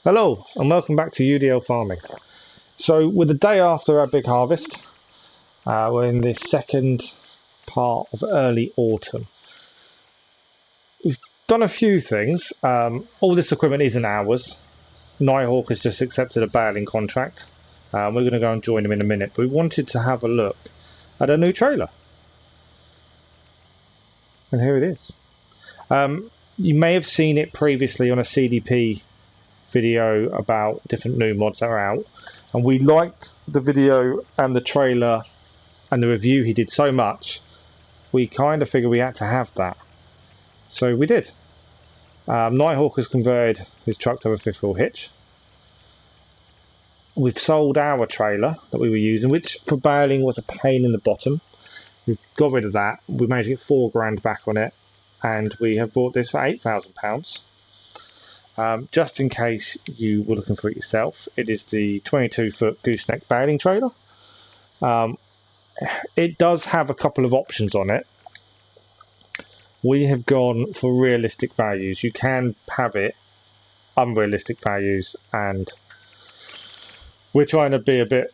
Hello and welcome back to UDL Farming. So we're the day after our big harvest. We're in the second part of early autumn. We've done a few things. All this equipment isn't ours. Nighthawk has just accepted a baling contract. We're going to go and join him in a minute. But we wanted to have a look at a new trailer. And here it is. You may have seen it previously on a CDP video about different new mods that are out, and we liked the video and the trailer and the review he did so much, we kind of figured we had to have that, so we did. Nighthawk has converted his truck to a fifth wheel hitch. We've sold our trailer that we were using, which for baling was a pain in the bottom. We've got rid of that. We managed to get £4 back on it, and we have bought this for £8,000. Just in case you were looking for it yourself, it is the 22-foot Gooseneck Bailing trailer. It does have a couple of options on it. We have gone for realistic values. You can have it unrealistic values, and we're trying to be a bit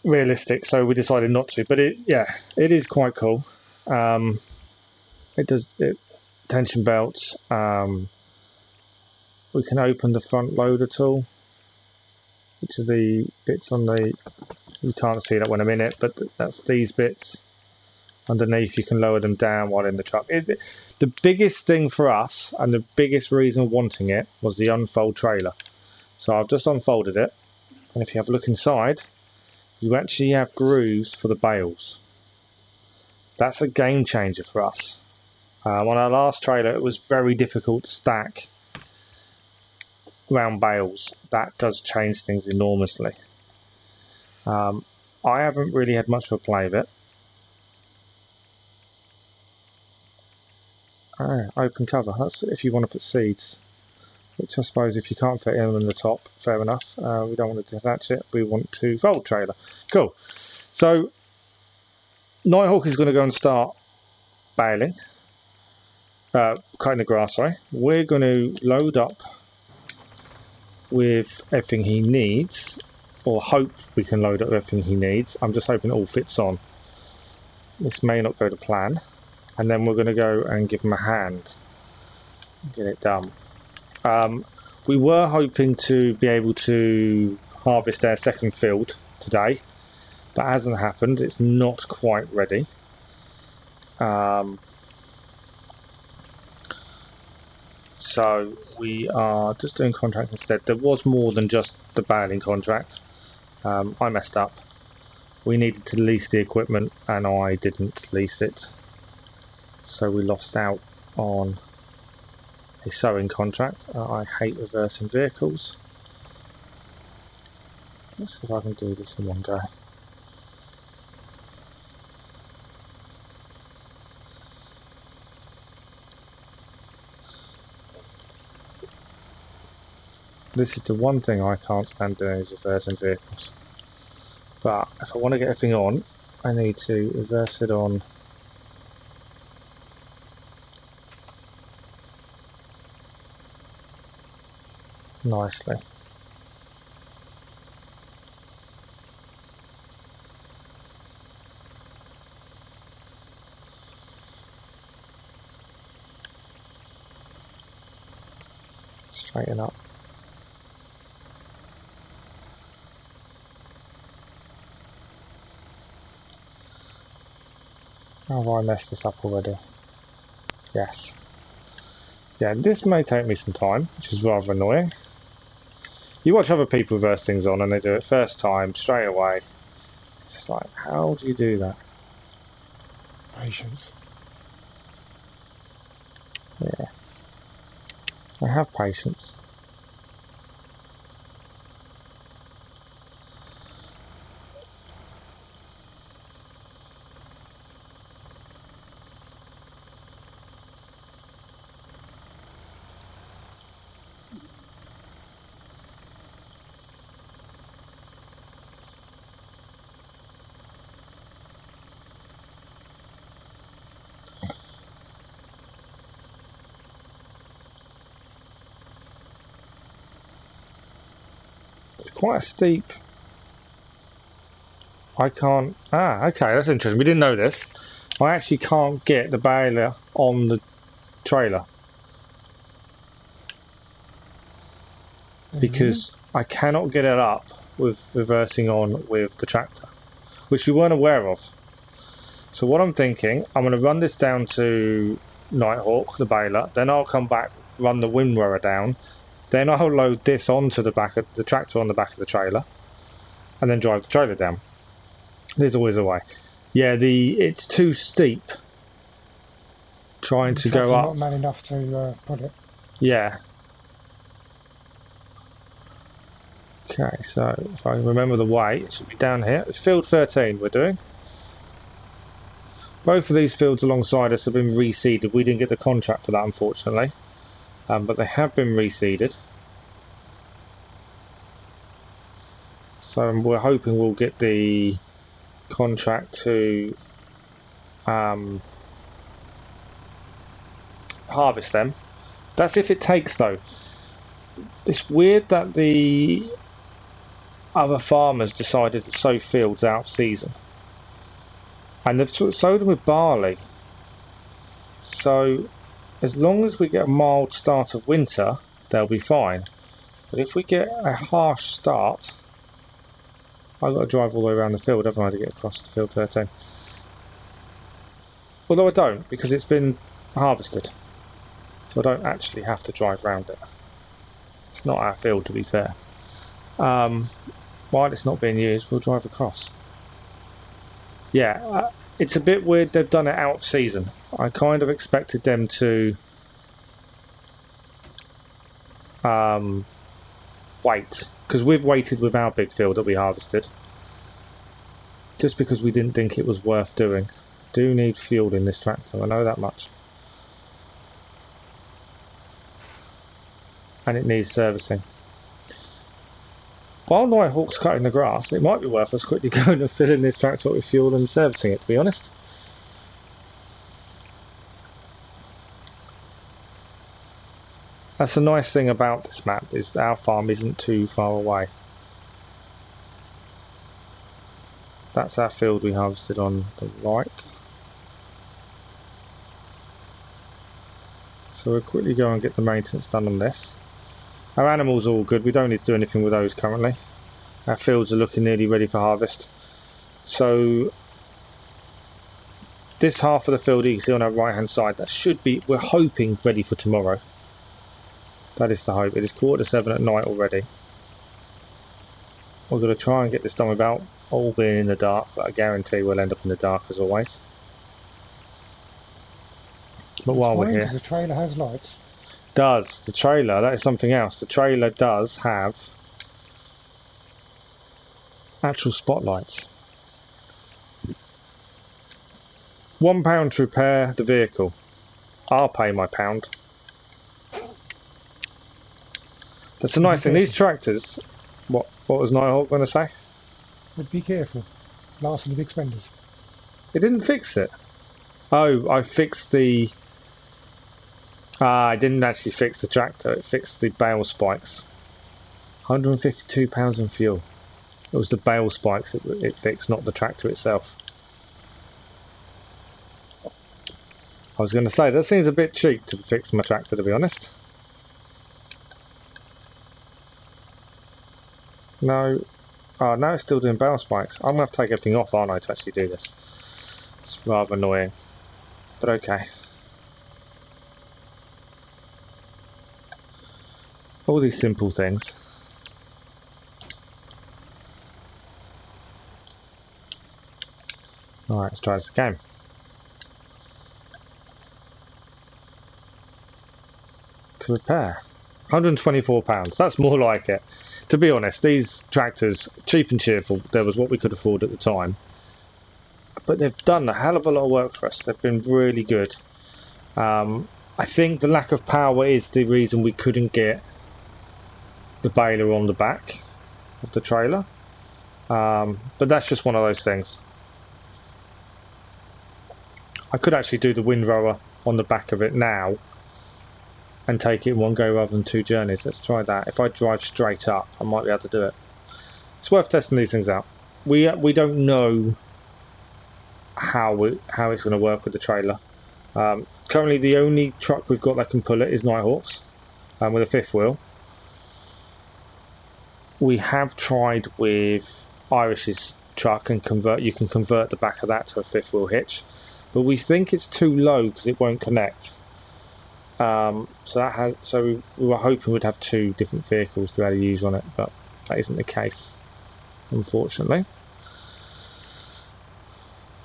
realistic, so we decided not to. But it is quite cool. It does tension belts. We can open the front loader tool, which are the bits on the, you can't see that when I'm in it, but that's these bits underneath. You can lower them down while in the truck. The biggest thing for us, and the biggest reason wanting it, was the unfold trailer. So I've just unfolded it, and if you have a look inside, you actually have grooves for the bales. That's a game changer for us. On our last trailer, it was very difficult to stack round bales. That does change things enormously. I haven't really had much of a play of it. Open cover, that's if you want to put seeds, which I suppose if you can't fit in the top, fair enough. We don't want to detach it, we want to fold trailer. Cool. So Nighthawk is going to go and start baling, cutting the grass, sorry. We're going to load up with everything he needs, or hope we can load up everything he needs. I'm just hoping it all fits on. This may not go to plan, and then we're going to go and give him a hand, get it done. We were hoping to be able to harvest our second field today. That hasn't happened. It's not quite ready. So we are just doing contracts instead. There was more than just the baling contract. I messed up. We needed to lease the equipment and I didn't lease it. So we lost out on a sowing contract. I hate reversing vehicles. Let's see if I can do this in one go. This is the one thing I can't stand doing, is reversing vehicles. But if I want to get everything on, I need to reverse it on nicely. Straighten up. How have I messed this up already? Yes. Yeah, this may take me some time, which is rather annoying. You watch other people reverse things on and they do it first time, straight away. It's just like, how do you do that? Patience. Yeah. I have patience. It's quite a steep. I can't. Ah, okay, that's interesting. We didn't know this. I actually can't get the baler on the trailer because I cannot get it up with reversing on with the tractor, which we weren't aware of. So what I'm thinking, I'm going to run this down to Nighthawk, the baler, then I'll come back, run the windrower down, then I'll load this onto the back of the tractor on the back of the trailer, and then drive the trailer down. There's always a way. Yeah, it's too steep trying to go up. Not man enough to put it. Yeah. Okay, so if I remember the way, it should be down here. It's field 13 we're doing. Both of these fields alongside us have been reseeded. We didn't get the contract for that, unfortunately, but they have been reseeded. So we're hoping we'll get the contract to harvest them. That's if it takes, though. It's weird that the other farmers decided to sow fields out of season, and they've sowed them with barley. So as long as we get a mild start of winter, they'll be fine. But if we get a harsh start, I've got to drive all the way around the field, haven't I, to get across to field 13. Although I don't, because it's been harvested. So I don't actually have to drive round it. It's not our field, to be fair. While it's not being used, we'll drive across. Yeah, it's a bit weird they've done it out of season. I kind of expected them to wait, because we've waited with our big field that we harvested, just because we didn't think it was worth doing. Do need fuel in this tractor, I know that much. And it needs servicing. While Nighthawk's cutting the grass, it might be worth us quickly going and filling this tractor up with fuel and servicing it, to be honest. That's a nice thing about this map, is that our farm isn't too far away. That's our field we harvested on the right. So we'll quickly go and get the maintenance done on this. Our animals are all good, we don't need to do anything with those currently. Our fields are looking nearly ready for harvest. So this half of the field you can see on our right hand side, that should be, we're hoping, ready for tomorrow. That is the hope. It is 7:15 at night already. We're going to try and get this done without all being in the dark, but I guarantee we'll end up in the dark as always. But while we're here, the trailer has lights. Does the trailer? That is something else. The trailer does have actual spotlights. £1 to repair the vehicle. I'll pay my £1. That's a nice thing. These tractors. What was Nighthawk going to say? But be careful. Last of the big spenders. It didn't fix it. Oh, I fixed the. I didn't actually fix the tractor. It fixed the bale spikes. £152 in fuel. It was the bale spikes it fixed, not the tractor itself. I was going to say, that seems a bit cheap to fix my tractor, to be honest. No. Oh, now it's still doing bale spikes. I'm going to have to take everything off, aren't I, to actually do this. It's rather annoying. But okay. All these simple things. Alright, let's try this again. To repair. £124. That's more like it. To be honest, these tractors, cheap and cheerful, there was what we could afford at the time. But they've done a hell of a lot of work for us. They've been really good. I think the lack of power is the reason we couldn't get the baler on the back of the trailer. But that's just one of those things. I could actually do the windrower on the back of it now and take it in one go rather than two journeys. Let's try that. If I drive straight up, I might be able to do it. it's worth testing these things out. We don't know how it's going to work with the trailer. Currently, the only truck we've got that can pull it is Nighthawk's, with a fifth wheel. We have tried with Irish's truck and you can convert the back of that to a fifth wheel hitch, but we think it's too low because it won't connect. So we were hoping we'd have two different vehicles to be able to use on it, but that isn't the case, unfortunately.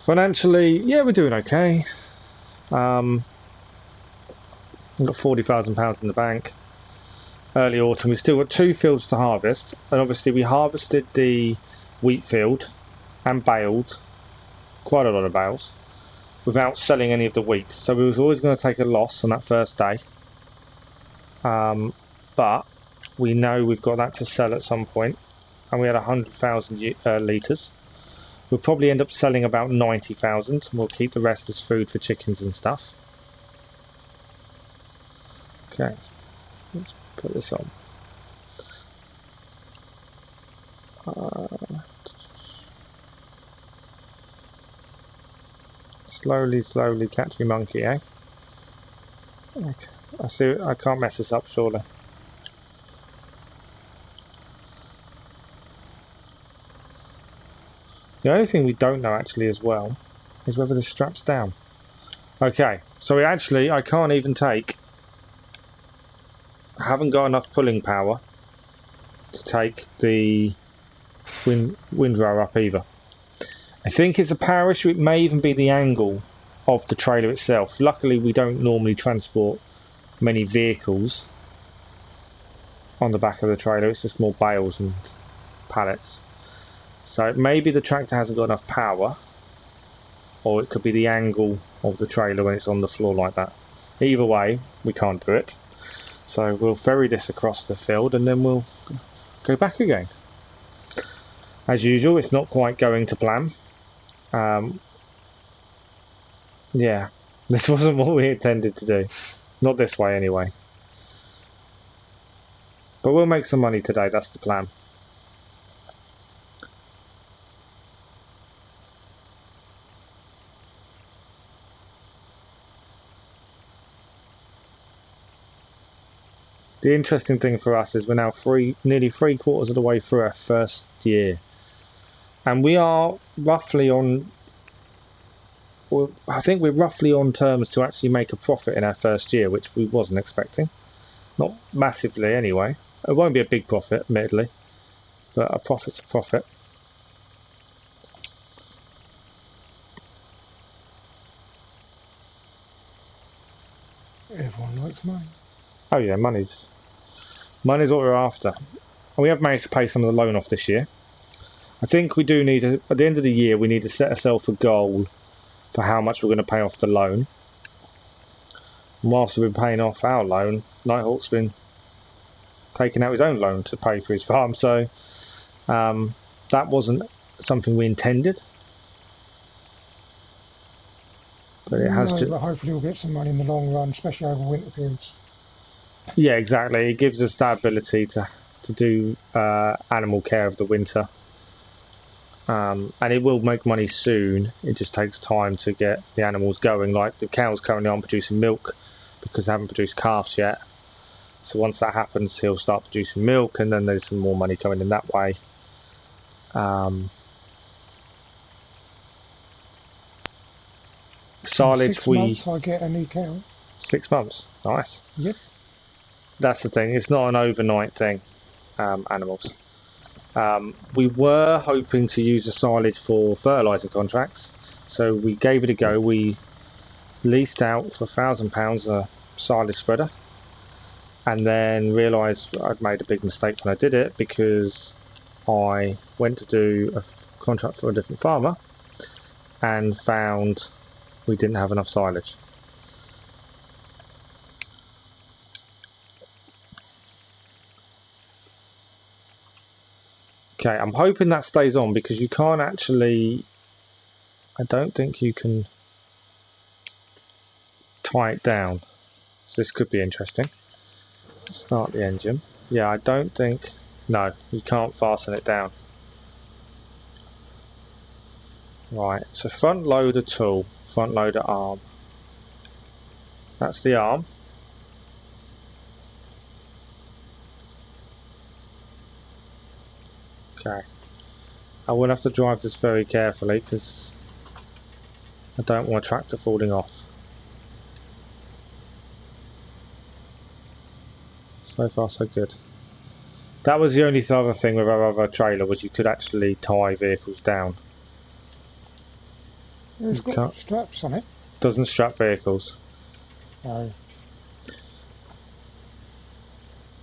Financially, yeah, we're doing okay. We've got £40,000 in the bank. Early autumn, we've still got 2 fields to harvest, and obviously we harvested the wheat field and baled quite a lot of bales without selling any of the wheat, so we was always going to take a loss on that first day, but we know we've got that to sell at some point, and we had 100,000 litres. We'll probably end up selling about 90,000, and we'll keep the rest as food for chickens and stuff. Okay, let's put this on. Slowly catch me monkey, eh? Okay. I see. I can't mess this up, surely. The only thing we don't know actually as well is whether this straps down. Okay, so I can't even take. I haven't got enough pulling power to take the windrow up either. I think it's a power issue. It may even be the angle of the trailer itself. Luckily, we don't normally transport many vehicles on the back of the trailer. It's just more bales and pallets. So maybe the tractor hasn't got enough power, or it could be the angle of the trailer when it's on the floor like that. Either way, we can't do it. So we'll ferry this across the field and then we'll go back again. As usual, it's not quite going to plan. Yeah, this wasn't what we intended to do. Not this way anyway. But we'll make some money today, that's the plan. The interesting thing for us is we're now nearly 3/4 of the way through our first year. And we are roughly on... Well, I think we're roughly on terms to actually make a profit in our first year, which we wasn't expecting. Not massively anyway. It won't be a big profit, admittedly. But a profit's a profit. Everyone likes money. Oh yeah, money's what we're after. And we have managed to pay some of the loan off this year. I think we do need, at the end of the year, we need to set ourselves a goal for how much we're going to pay off the loan. And whilst we've been paying off our loan, Nighthawk's been taking out his own loan to pay for his farm, so that wasn't something we intended. But it has but hopefully we'll get some money in the long run, especially over winter periods. Yeah, exactly. It gives us that ability to do animal care of the winter. And it will make money soon. It just takes time to get the animals going. Like the cows currently aren't producing milk because they haven't produced calves yet. So once that happens, he'll start producing milk, and then there's some more money coming in that way. Silage, 6 months I get a new cow. 6 months, nice. Yep. That's the thing. It's not an overnight thing. Animals. We were hoping to use the silage for fertiliser contracts, so we gave it a go. We leased out for £1,000 a silage spreader, and then realised I'd made a big mistake when I did it, because I went to do a contract for a different farmer and found we didn't have enough silage. Okay, I'm hoping that stays on, because you can't actually... I don't think you can tie it down. So this could be interesting. Start the engine. Yeah, I don't think... No, you can't fasten it down. Right, so front loader tool, front loader arm. That's the arm. Okay. I will have to drive this very carefully because I don't want a tractor falling off. So far so good. That was the only other thing with our other trailer, was you could actually tie vehicles down. It's got straps on it. Doesn't strap vehicles. No.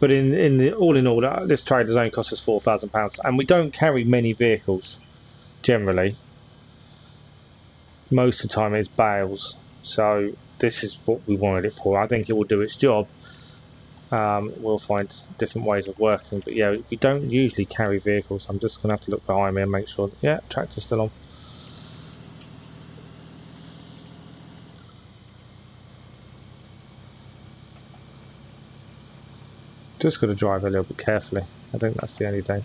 But all in all, this trailer's only cost us £4,000, and we don't carry many vehicles generally. Most of the time it's bales, so this is what we wanted it for. I think it will do its job. We'll find different ways of working, but yeah, we don't usually carry vehicles. I'm just going to have to look behind me and make sure. Yeah, tractor's still on. Just got to drive a little bit carefully. I think that's the only thing.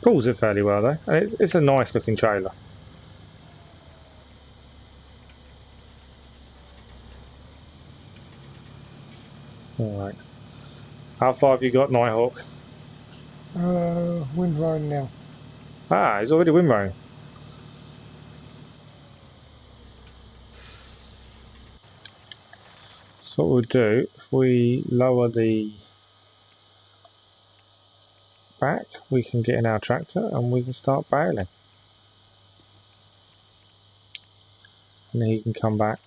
Pulls it fairly well though, and it's a nice looking trailer. Alright. How far have you got, Nighthawk? Windrowing now. Ah, he's already windrowing. So what we'll do, if we lower the back, we can get in our tractor and we can start baling. And then he can come back.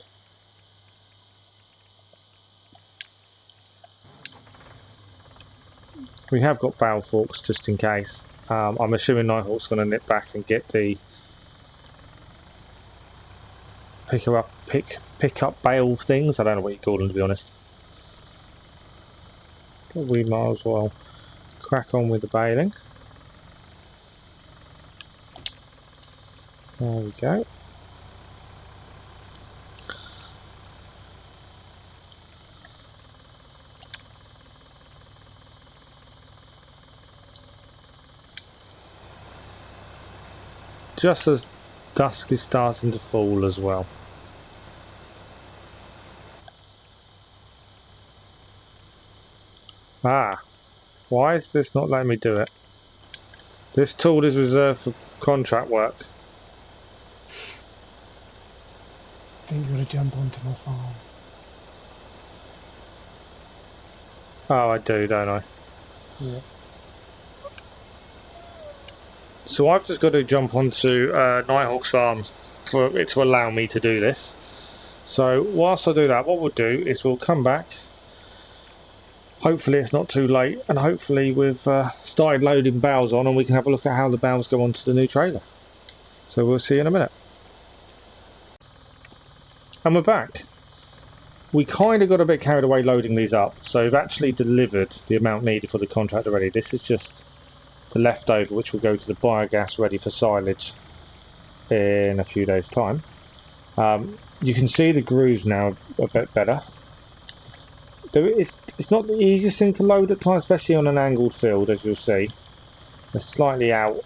We have got bale forks just in case. I'm assuming Nighthawk's going to nip back and get the pick up bale things. I don't know what you call them, to be honest. But we might as well crack on with the baling. There we go. Just as dusk is starting to fall as well. Ah, why is this not letting me do it? This tool is reserved for contract work. I think you're going to jump onto my farm. Oh, I do, don't I? Yeah. So I've just got to jump onto Nighthawk's farm for it to allow me to do this. So whilst I do that, what we'll do is we'll come back. Hopefully it's not too late, and hopefully we've started loading bales on, and we can have a look at how the bales go onto the new trailer. So we'll see you in a minute. And we're back. We kind of got a bit carried away loading these up, so we've actually delivered the amount needed for the contract already. This is just the leftover, which will go to the biogas ready for silage in a few days' time. You can see the grooves now a bit better. It's not the easiest thing to load at times, especially on an angled field, as you'll see. They're slightly out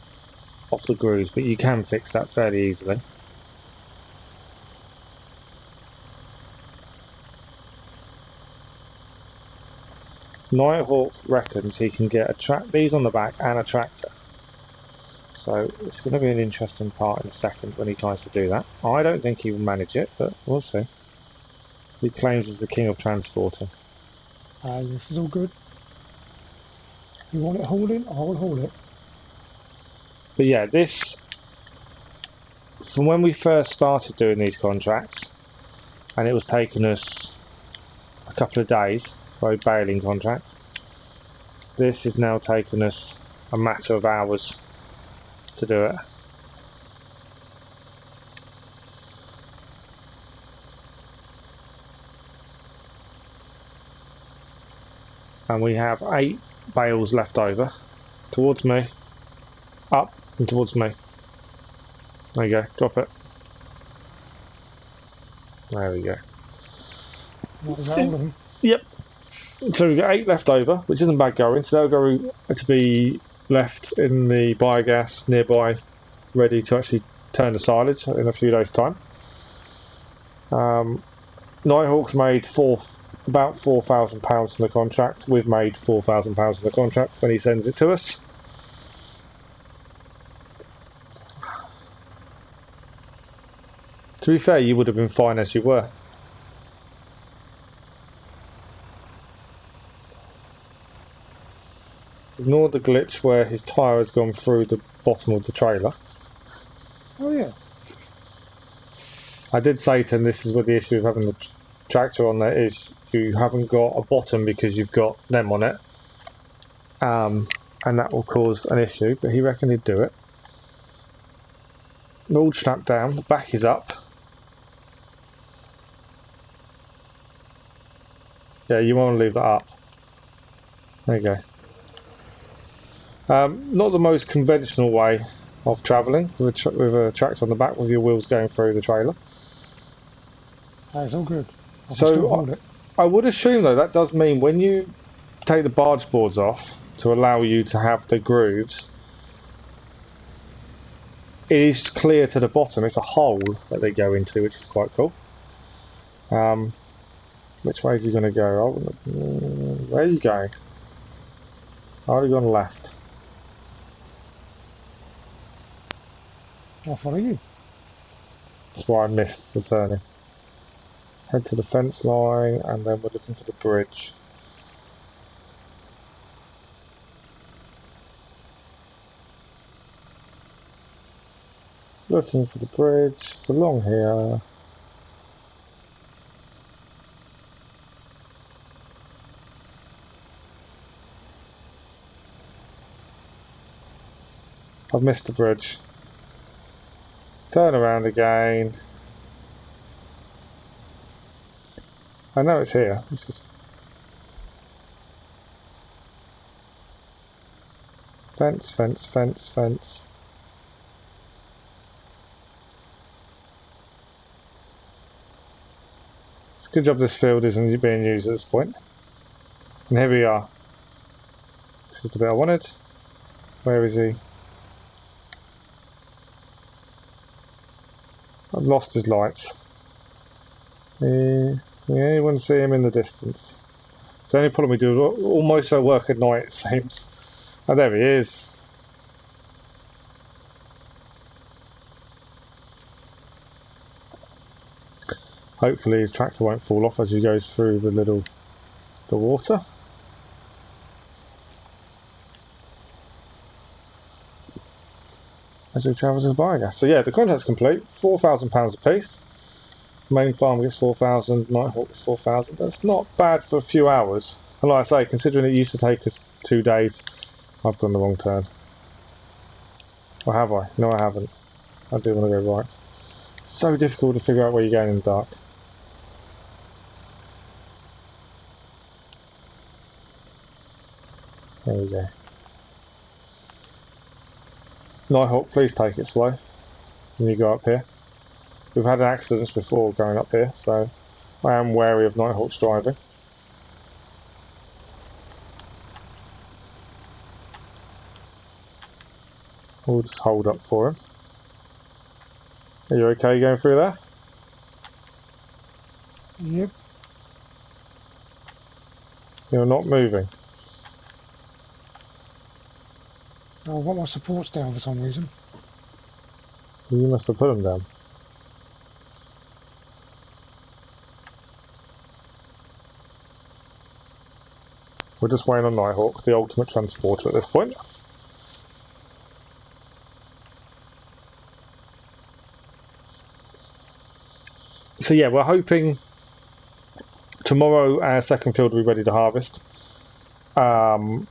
of the grooves, but you can fix that fairly easily. Nighthawk reckons he can get these on the back and a tractor. So it's going to be an interesting part in a second when he tries to do that. I don't think he will manage it, but we'll see. He claims he's the king of transporting. This is all good. You want it hauling? I will haul it. But yeah, this, from when we first started doing these contracts, and it was taking us a couple of days for a baling contract, this has now taken us a matter of hours to do it. And we have 8 bales left over. Towards me. Up and towards me. There you go, drop it. There we go. What, is that all of them? Yep. So we've got 8 left over, which isn't bad going. So they'll go to be left in the biogas nearby, ready to actually turn to silage in a few days' time. Nighthawk's made about £4,000 from the contract. We've made £4,000 from the contract when he sends it to us. To be fair, you would have been fine as you were. Ignore the glitch where his tyre has gone through the bottom of the trailer. Oh yeah. I did say to him this is what the issue of having the tractor on there is, you haven't got a bottom because you've got them on it. And that will cause an issue, but he reckoned he'd do it. The all strapped down, the back is up. Yeah, you want to leave that up. There you go. Not the most conventional way of travelling with a tractor on the back with your wheels going through the trailer. It's all good. I can still hold it. I would assume though that does mean when you take the barge boards off to allow you to have the grooves, it is clear to the bottom. It's a hole that they go into, which is quite cool. Which way is he going to go? Where are you going? I've already gone left. I'll follow you. That's why I missed the turning. Head to the fence line and then we're looking for the bridge. Looking for the bridge. It's along here. I've missed the bridge. Turn around again. I know it's here. It's just fence, fence, fence, fence. It's a good job this field isn't being used at this point. And here we are. This is the bit I wanted. Where is he? I've lost his lights. Yeah, you want to see him in the distance. It's the only problem we do almost work at night, it seems. Oh, there he is. Hopefully his tractor won't fall off as he goes through the water. As he travels his biogas. So yeah, the contract's complete. £4,000 a piece. Main farm gets 4,000. Nighthawk gets 4,000. That's not bad for a few hours. And like I say, considering it used to take us 2 days, I've gone the wrong turn. Or have I? No, I haven't. I do want to go right. It's so difficult to figure out where you're going in the dark. There we go. Nighthawk, please take it slow when you go up here. We've had accidents before going up here, so I am wary of Nighthawk's driving. We'll just hold up for him. Are you okay going through there? Yep. You're not moving. I've got my supports down for some reason. You must have put them down. We're just waiting on Nighthawk, the ultimate transporter at this point. So yeah, we're hoping tomorrow our second field will be ready to harvest. And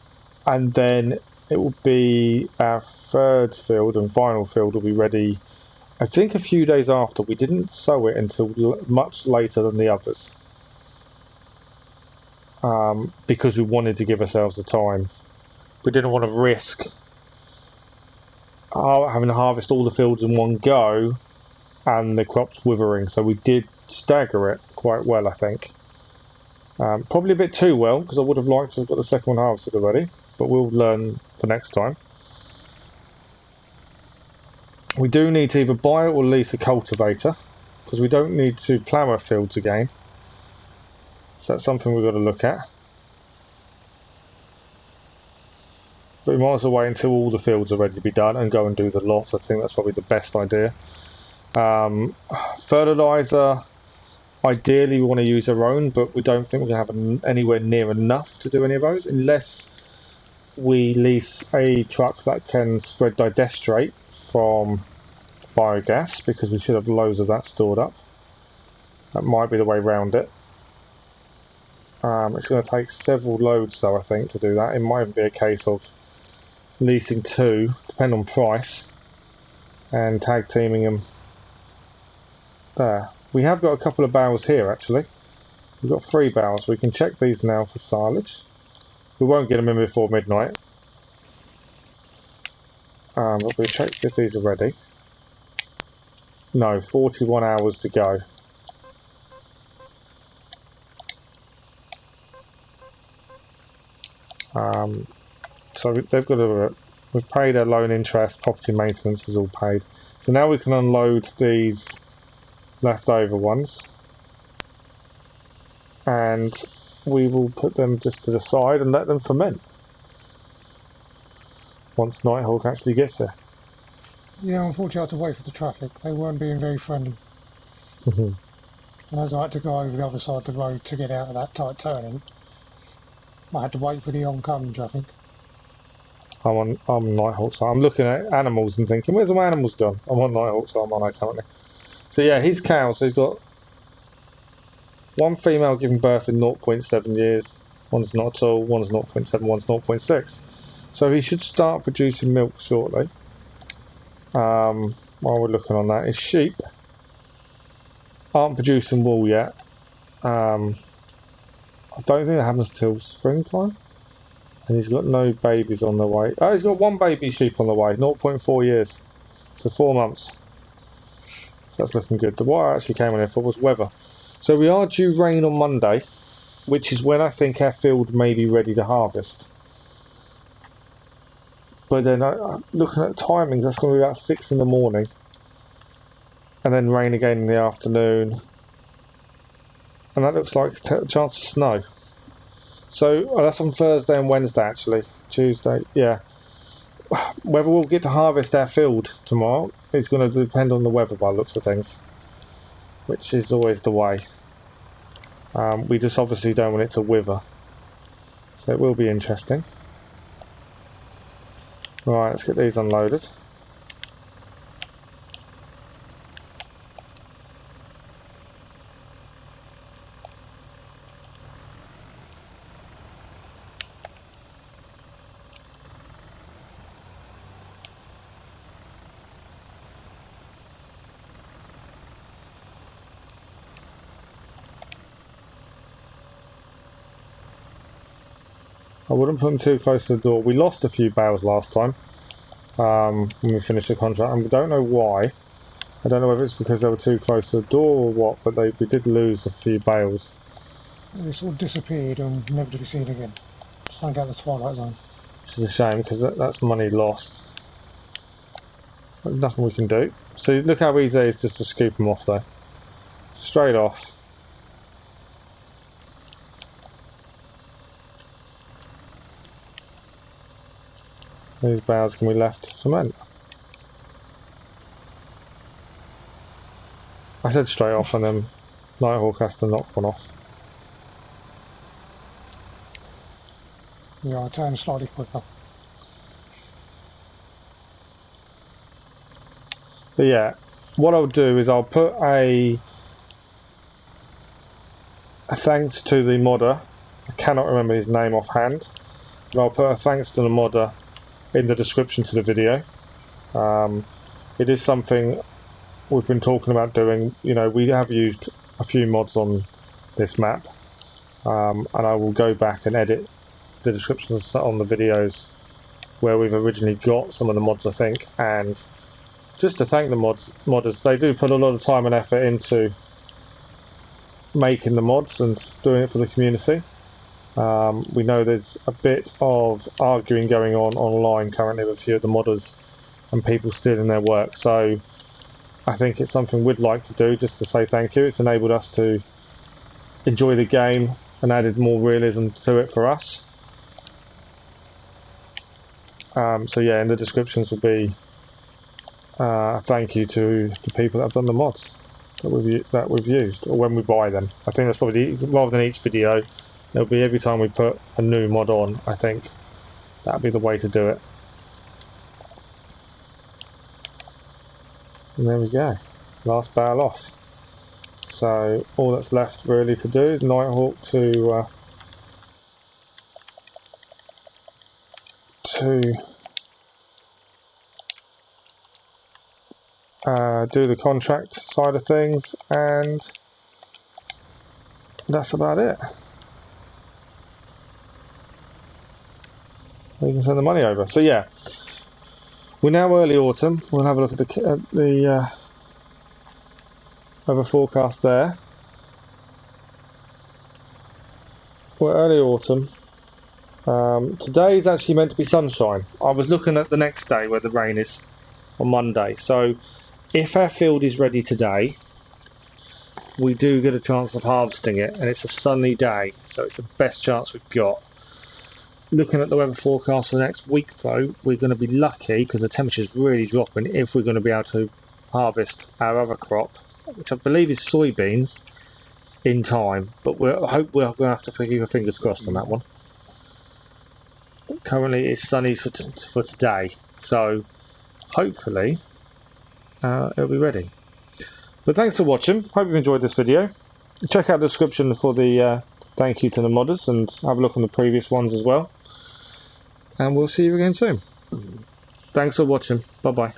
then it will be our third field and final field will be ready, I think, a few days after. We didn't sow it until much later than the others. Because we wanted to give ourselves the time. We didn't want to risk having to harvest all the fields in one go and the crops withering, so we did stagger it quite well, I think. Probably a bit too well, because I would have liked to have got the second one harvested already, but we'll learn for next time. We do need to either buy or lease a cultivator, because we don't need to plough our fields again. So that's something we've got to look at. But we might as well wait until all the fields are ready to be done and go and do the lot. I think that's probably the best idea. Fertiliser, ideally we want to use our own, but we don't think we're going to have anywhere near enough to do any of those, unless we lease a truck that can spread didestrate from biogas, because we should have loads of that stored up. That might be the way around it. It's going to take several loads though, I think, to do that. It might even be a case of leasing two, depending on price, and tag teaming them there. We have got a couple of bales here actually. We've got 3 bales. We can check these now for silage. We won't get them in before midnight. But we'll check if these are ready. No, 41 hours to go. So they've got we've paid our loan interest, property maintenance is all paid. So now we can unload these leftover ones, and we will put them just to the side and let them ferment once Nighthawk actually gets there. Yeah, unfortunately I had to wait for the traffic. They weren't being very friendly. And as I had to go over the other side of the road to get out of that tight turning, I had to wait for the oncoming traffic. I'm on Nighthawk, so I'm looking at animals and thinking, where's my animals gone? I'm on Nighthawk, so I'm on it currently. So yeah, his cows, so he's got one female giving birth in 0.7 years, one's not at all, one's 0.7, one's 0.6. So he should start producing milk shortly. While we're looking on that, his sheep aren't producing wool yet. I don't think that happens till springtime. And he's got no babies on the way. Oh, he's got one baby sheep on the way, 0.4 years. So 4 months. So that's looking good. What I actually came on here for was weather. So we are due rain on Monday, which is when I think our field may be ready to harvest. But then looking at timings, that's going to be about 6 in the morning. And then rain again in the afternoon. And that looks like a chance of snow. So that's on Thursday and Wednesday actually. Tuesday, yeah. Whether we'll get to harvest our field tomorrow is going to depend on the weather by the looks of things, which is always the way. We just obviously don't want it to wither, so it will be interesting. Right, let's get these unloaded. I wouldn't put them too close to the door. We lost a few bales last time when we finished the contract, and we don't know why. I don't know whether it's because they were too close to the door or what, but we did lose a few bales. They sort of disappeared and never to be seen again. Signed out the Twilight Zone. Which is a shame, because that's money lost. There's nothing we can do. So look how easy it is just to scoop them off though. Straight off. These bales can be left to ferment. I said straight off, and then Nighthawk has to knock one off. Yeah, I turned slightly quicker. But yeah, what I'll do is I'll put a thanks to the modder. I cannot remember his name offhand, but I'll put a thanks to the modder in the description to the video. It is something we've been talking about doing. You know, we have used a few mods on this map, and I will go back and edit the descriptions on the videos where we've originally got some of the mods, I think, and just to thank the modders. They do put a lot of time and effort into making the mods and doing it for the community. We know there's a bit of arguing going on online currently with a few of the modders and people stealing their work, so I think it's something we'd like to do just to say thank you. It's enabled us to enjoy the game and added more realism to it for us. So yeah, in the descriptions will be a thank you to the people that have done the mods that we've used, or when we buy them. I think that's probably, rather than each video, it'll be every time we put a new mod on. I think that'll be the way to do it. And there we go, last bale off. So all that's left really to do is Nighthawk to do the contract side of things, and that's about it. We can send the money over. So yeah, we're now early autumn. We'll have a look at the weather forecast there. We're early autumn. Today is actually meant to be sunshine. I was looking at the next day where the rain is on Monday. So if our field is ready today, we do get a chance of harvesting it, and it's a sunny day, so it's the best chance we've got. Looking at the weather forecast for the next week though, we're going to be lucky because the temperature's really dropping if we're going to be able to harvest our other crop, which I believe is soybeans, in time, but I hope we're going to have to keep our fingers crossed on that one. Currently it's sunny for today, so hopefully it'll be ready. But thanks for watching, hope you've enjoyed this video. Check out the description for the thank you to the modders, and have a look on the previous ones as well. And we'll see you again soon. Thanks for watching, bye bye.